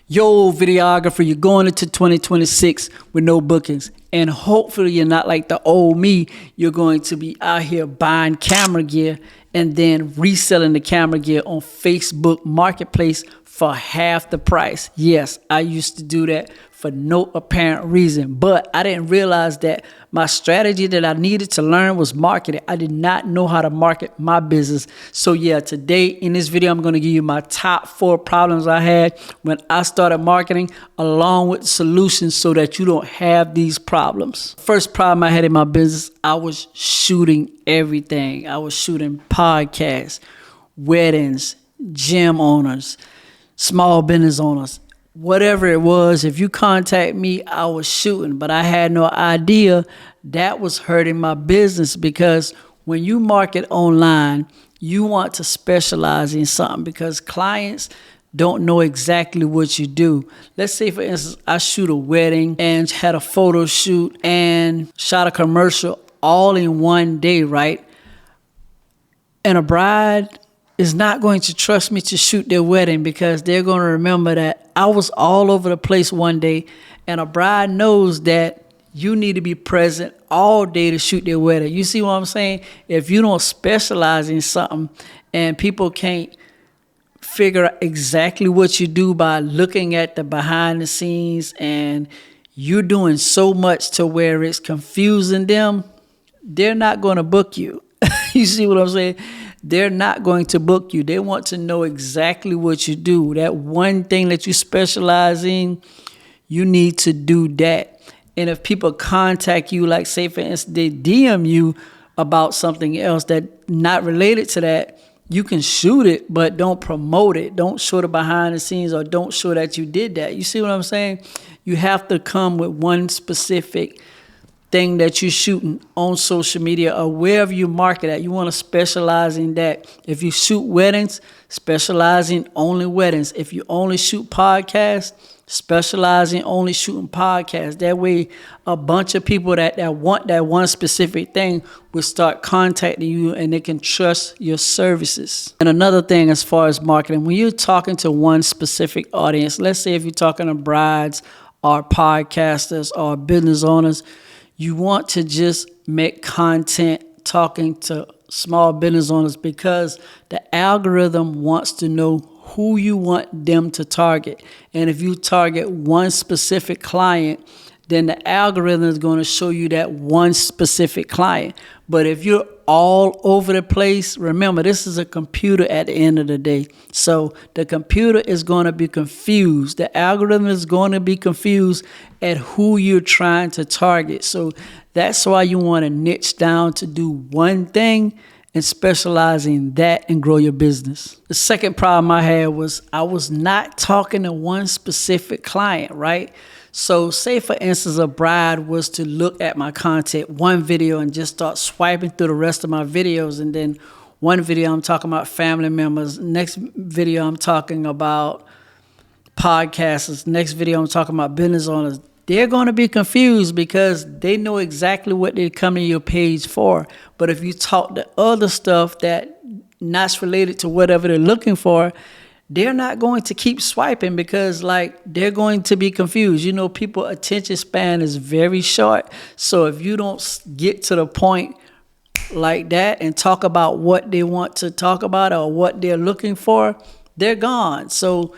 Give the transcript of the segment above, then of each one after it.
Yo, videographer, you're going into 2026 with no bookings. And hopefully you're not like the old me. You're going to be out here buying camera gear and then reselling the camera gear on Facebook Marketplace for half the price. Yes, I used to do that for no apparent reason, but I didn't realize that my strategy that I needed to learn was marketing. I did not know how to market my business. So yeah, today in this video, I'm going to give you my top 4 problems I had when I started marketing, along with solutions so that you don't have these problems. First problem I had in my business, I was shooting everything. I was shooting podcasts, weddings, gym owners, small business owners, whatever it was. If you contact me, I was shooting, but I had no idea that was hurting my business, because when you market online, you want to specialize in something because clients don't know exactly what you do. Let's say, for instance, I shoot a wedding and had a photo shoot and shot a commercial all in one day, right? And a bride is not going to trust me to shoot their wedding because they're going to remember that I was all over the place one day, and a bride knows that you need to be present all day to shoot their wedding. You see what I'm saying? If you don't specialize in something and people can't figure out exactly what you do by looking at the behind the scenes, and you're doing so much to where it's confusing them, they're not going to book you. You see what I'm saying? They're not going to book you. They want to know exactly what you do. That one thing that you specialize in, you need to do that. And if people contact you, like say for instance, they DM you about something else that not related to that, you can shoot it, but don't promote it. Don't show the behind the scenes, or don't show that you did that. You see what I'm saying? You have to come with one specific thing that you're shooting on social media or wherever you market at. You want to specialize in that. If you shoot weddings, specialize in only weddings. If you only shoot podcasts, specialize in only shooting podcasts. That way, a bunch of people that want that one specific thing will start contacting you, and they can trust your services. And another thing as far as marketing, when you're talking to one specific audience, let's say if you're talking to brides or podcasters or business owners, you want to just make content talking to small business owners, because the algorithm wants to know who you want them to target. And if you target one specific client, then the algorithm is going to show you that one specific client. But if you're all over the place, remember, this is a computer at the end of the day. So the computer is going to be confused. The algorithm is going to be confused at who you're trying to target. So that's why you want to niche down to do one thing and specialize in that and grow your business. The second problem I had was I was not talking to one specific client, right? So say for instance, a bride was to look at my content, one video, and just start swiping through the rest of my videos. And then one video I'm talking about family members. Next video I'm talking about podcasters. Next video I'm talking about business owners. They're going to be confused because they know exactly what they're coming to your page for. But if you talk the other stuff that not related to whatever they're looking for, they're not going to keep swiping because they're going to be confused. You know, people's attention span is very short. So if you don't get to the point like that and talk about what they want to talk about or what they're looking for, they're gone. So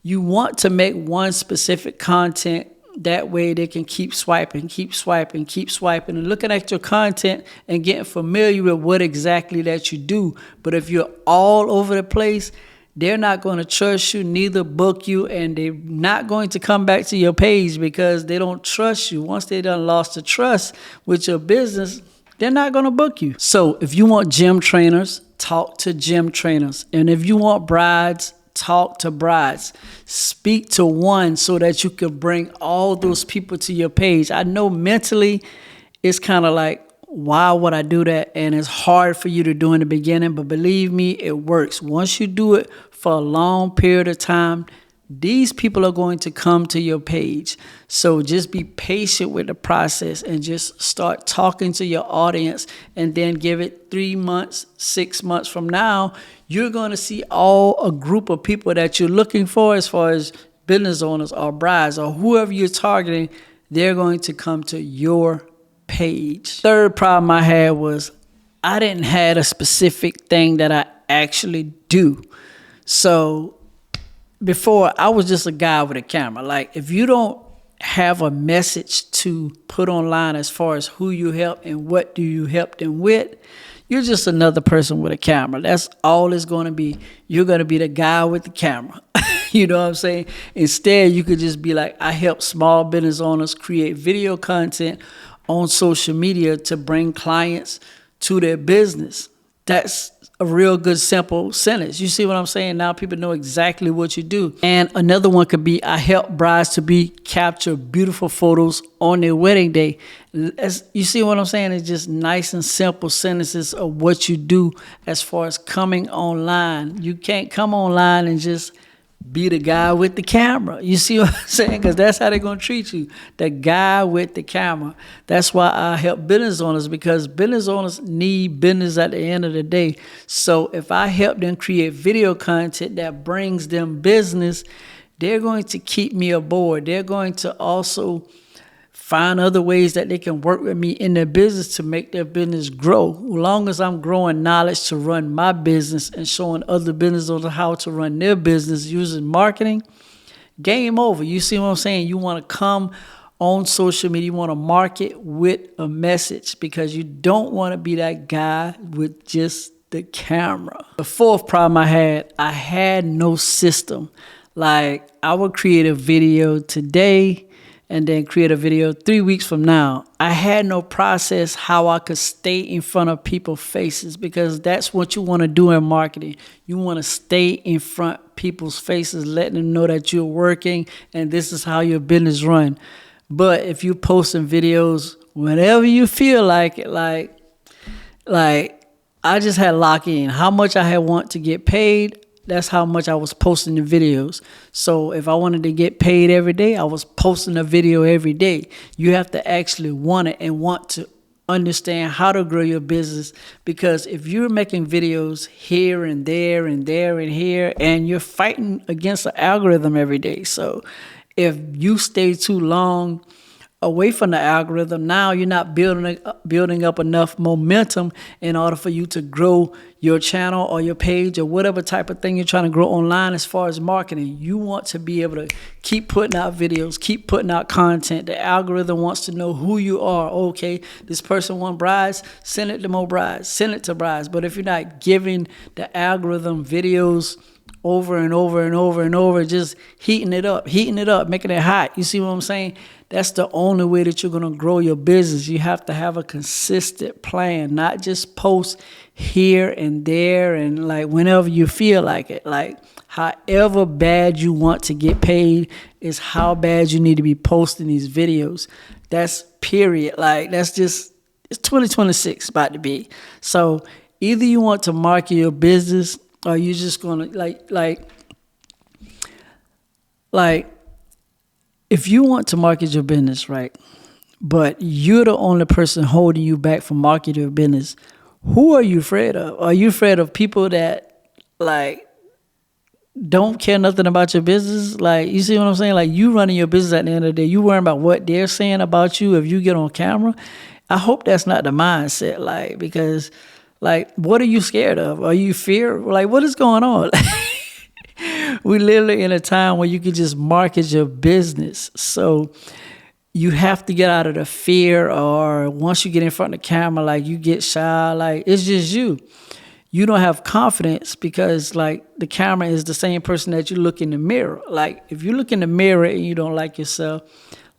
you want to make one specific content. That way they can keep swiping, and looking at your content and getting familiar with what exactly that you do. But if you're all over the place, they're not going to trust you, neither book you, and they're not going to come back to your page because they don't trust you. Once they done lost the trust with your business, they're not going to book you. So if you want gym trainers, talk to gym trainers. And if you want brides, talk to brides. Speak to one so that you can bring all those people to your page. I know mentally it's kind of like, why would I do that? And it's hard for you to do in the beginning, but believe me, it works. Once you do it for a long period of time, these people are going to come to your page. So just be patient with the process and just start talking to your audience, and then give it 3 months, 6 months from now, you're going to see all a group of people that you're looking for as far as business owners or brides or whoever you're targeting, they're going to come to your page. Third problem I had was I didn't have a specific thing that I actually do. So before, I was just a guy with a camera. Like, if you don't have a message to put online as far as who you help and what do you help them with, you're just another person with a camera. That's all it's going to be. You're going to be the guy with the camera. You know what I'm saying? Instead, you could just be like, I help small business owners create video content on social media to bring clients to their business. That's a real good simple sentence. You see what I'm saying? Now people know exactly what you do. And another one could be, I help brides to capture beautiful photos on their wedding day. You see what I'm saying? It's just nice and simple sentences of what you do as far as coming online. You can't come online and just be the guy with the camera. You see what I'm saying? Because that's how they're going to treat you. The guy with the camera. That's why I help business owners, because business owners need business at the end of the day. So if I help them create video content that brings them business, they're going to keep me aboard. They're going to also find other ways that they can work with me in their business to make their business grow. As long as I'm growing knowledge to run my business and showing other business owners how to run their business using marketing, game over. You see what I'm saying? You want to come on social media, you want to market with a message, because you don't want to be that guy with just the camera. The fourth problem I had no system. Like, I would create a video today and then create a video 3 weeks from now. I had no process how I could stay in front of people's faces, because that's what you want to do in marketing. You want to stay in front of people's faces, letting them know that you're working and this is how your business run. But if you're posting videos whenever you feel like it, like I just had lock in how much I had want to get paid. That's how much I was posting the videos. So if I wanted to get paid every day, I was posting a video every day. You have to actually want it and want to understand how to grow your business, because if you're making videos here and there and there and here, and you're fighting against the algorithm every day. So if you stay too long away from the algorithm, now you're not building up enough momentum in order for you to grow your channel or your page or whatever type of thing you're trying to grow online as far as marketing. You want to be able to keep putting out videos, keep putting out content. The algorithm wants to know who you are. Okay, this person wants brides, send it to more brides, send it to brides. But if you're not giving the algorithm videos over and over and over and over, just heating it up, making it hot. You see what I'm saying? That's the only way that you're going to grow your business. You have to have a consistent plan, not just post here and there and like whenever you feel like it. Like, however bad you want to get paid is how bad you need to be posting these videos. That's period. Like, that's just, it's 2026 about to be. So either you want to market your business, or you just gonna like if you want to market your business, right, but you're the only person holding you back from marketing your business, who are you afraid of? Are you afraid of people that like don't care nothing about your business? Like, you see what I'm saying? Like, you running your business at the end of the day, you worrying about what they're saying about you if you get on camera. I hope that's not the mindset, like, because like, what are you scared of? Are you fear? Like, what is going on? We literally in a time where you can just market your business. So you have to get out of the fear, or once you get in front of the camera, like, you get shy. Like, it's just you. You don't have confidence because, like, the camera is the same person that you look in the mirror. Like, if you look in the mirror and you don't like yourself,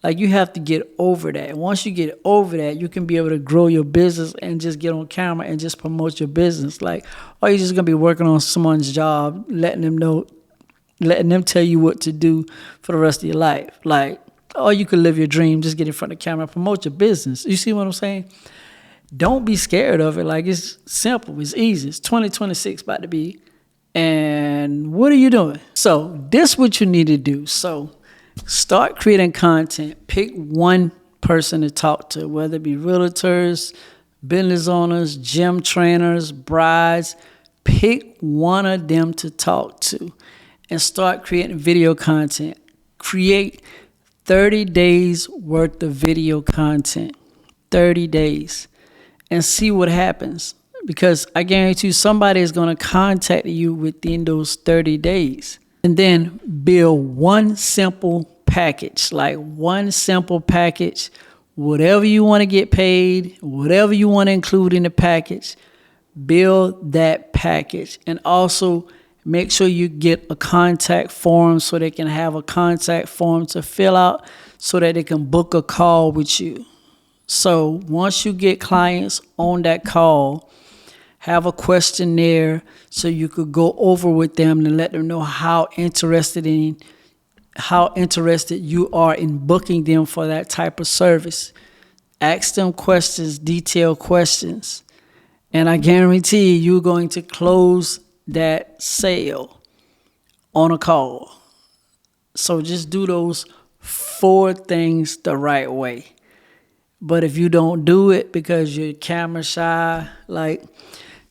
like, you have to get over that. And once you get over that, you can be able to grow your business and just get on camera and just promote your business. Like, or you're just going to be working on someone's job, letting them tell you what to do for the rest of your life. Like, or you could live your dream, just get in front of the camera, promote your business. You see what I'm saying? Don't be scared of it. Like, it's simple. It's easy. It's 2026 about to be. And what are you doing? So this is what you need to do. So start creating content. Pick one person to talk to, whether it be realtors, business owners, gym trainers, brides. Pick one of them to talk to and start creating video content. create 30 days worth of video content. 30 days. And see what happens. Because I guarantee you somebody is going to contact you within those 30 days. And then build one simple package, like one simple package, whatever you want to get paid, whatever you want to include in the package, build that package. And also make sure you get a contact form so they can have a contact form to fill out so that they can book a call with you. So once you get clients on that call, have a questionnaire so you could go over with them and let them know how interested you are in booking them for that type of service. Ask them questions, detailed questions, and I guarantee you're going to close that sale on a call. So just do those 4 things the right way. But if you don't do it because you're camera shy, like,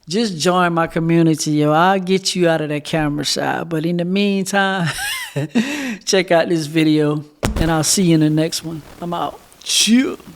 just join my community, yo. I'll get you out of that camera shy. But in the meantime, check out this video, and I'll see you in the next one. I'm out. Chill.